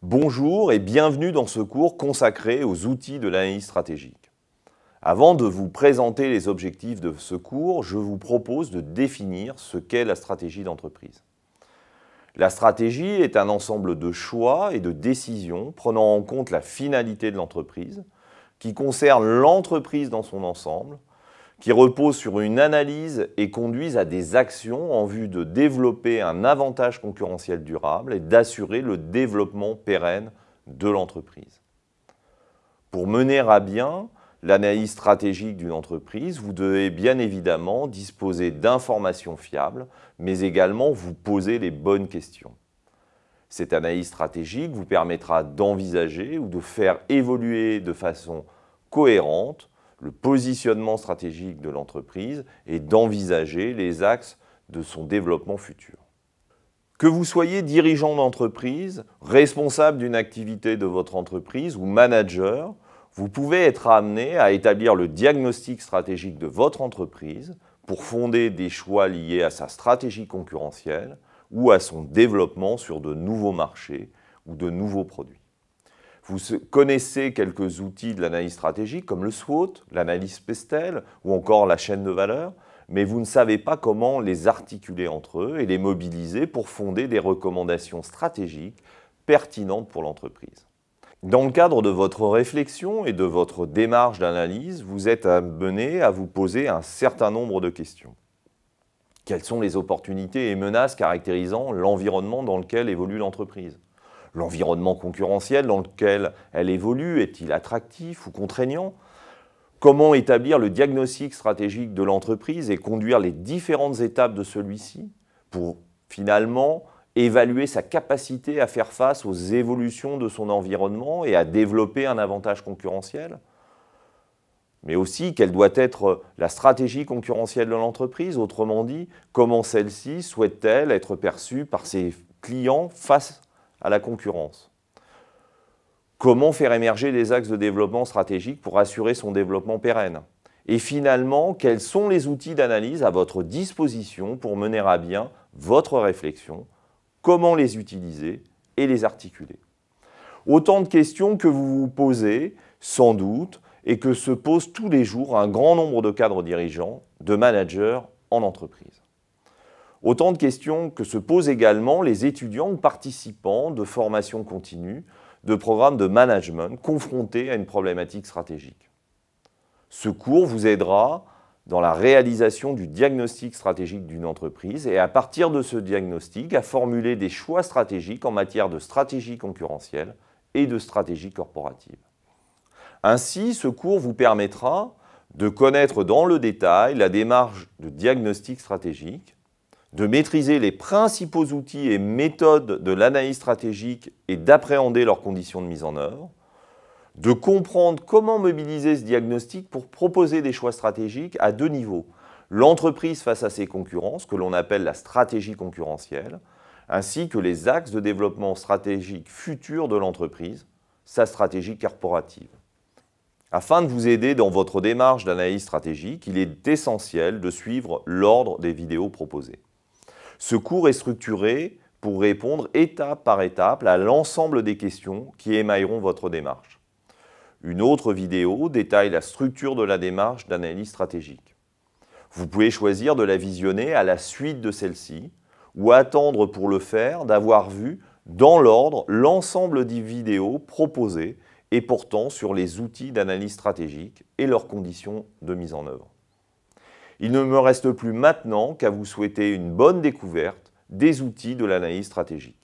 Bonjour et bienvenue dans ce cours consacré aux outils de l'analyse stratégique. Avant de vous présenter les objectifs de ce cours, je vous propose de définir ce qu'est la stratégie d'entreprise. La stratégie est un ensemble de choix et de décisions prenant en compte la finalité de l'entreprise, qui concerne l'entreprise dans son ensemble, qui repose sur une analyse et conduisent à des actions en vue de développer un avantage concurrentiel durable et d'assurer le développement pérenne de l'entreprise. Pour mener à bien l'analyse stratégique d'une entreprise, vous devez bien évidemment disposer d'informations fiables, mais également vous poser les bonnes questions. Cette analyse stratégique vous permettra d'envisager ou de faire évoluer de façon cohérente le positionnement stratégique de l'entreprise et d'envisager les axes de son développement futur. Que vous soyez dirigeant d'entreprise, responsable d'une activité de votre entreprise ou manager, vous pouvez être amené à établir le diagnostic stratégique de votre entreprise pour fonder des choix liés à sa stratégie concurrentielle ou à son développement sur de nouveaux marchés ou de nouveaux produits. Vous connaissez quelques outils de l'analyse stratégique comme le SWOT, l'analyse Pestel ou encore la chaîne de valeur, mais vous ne savez pas comment les articuler entre eux et les mobiliser pour fonder des recommandations stratégiques pertinentes pour l'entreprise. Dans le cadre de votre réflexion et de votre démarche d'analyse, vous êtes amené à vous poser un certain nombre de questions. Quelles sont les opportunités et menaces caractérisant l'environnement dans lequel évolue l'entreprise ? L'environnement concurrentiel dans lequel elle évolue est-il attractif ou contraignant? Comment établir le diagnostic stratégique de l'entreprise et conduire les différentes étapes de celui-ci pour finalement évaluer sa capacité à faire face aux évolutions de son environnement et à développer un avantage concurrentiel? Mais aussi, quelle doit être la stratégie concurrentielle de l'entreprise? Autrement dit, comment celle-ci souhaite-t-elle être perçue par ses clients face à la concurrence? Comment faire émerger des axes de développement stratégique pour assurer son développement pérenne? Et finalement, quels sont les outils d'analyse à votre disposition pour mener à bien votre réflexion? Comment les utiliser et les articuler? Autant de questions que vous vous posez, sans doute, et que se posent tous les jours un grand nombre de cadres dirigeants, de managers en entreprise. Autant de questions que se posent également les étudiants ou participants de formation continue, de programmes de management confrontés à une problématique stratégique. Ce cours vous aidera dans la réalisation du diagnostic stratégique d'une entreprise et à partir de ce diagnostic à formuler des choix stratégiques en matière de stratégie concurrentielle et de stratégie corporative. Ainsi, ce cours vous permettra de connaître dans le détail la démarche de diagnostic stratégique, de maîtriser les principaux outils et méthodes de l'analyse stratégique et d'appréhender leurs conditions de mise en œuvre, de comprendre comment mobiliser ce diagnostic pour proposer des choix stratégiques à deux niveaux. L'entreprise face à ses concurrents, ce que l'on appelle la stratégie concurrentielle, ainsi que les axes de développement stratégique futurs de l'entreprise, sa stratégie corporative. Afin de vous aider dans votre démarche d'analyse stratégique, il est essentiel de suivre l'ordre des vidéos proposées. Ce cours est structuré pour répondre étape par étape à l'ensemble des questions qui émailleront votre démarche. Une autre vidéo détaille la structure de la démarche d'analyse stratégique. Vous pouvez choisir de la visionner à la suite de celle-ci ou attendre pour le faire d'avoir vu dans l'ordre l'ensemble des vidéos proposées et portant sur les outils d'analyse stratégique et leurs conditions de mise en œuvre. Il ne me reste plus maintenant qu'à vous souhaiter une bonne découverte des outils de l'analyse stratégique.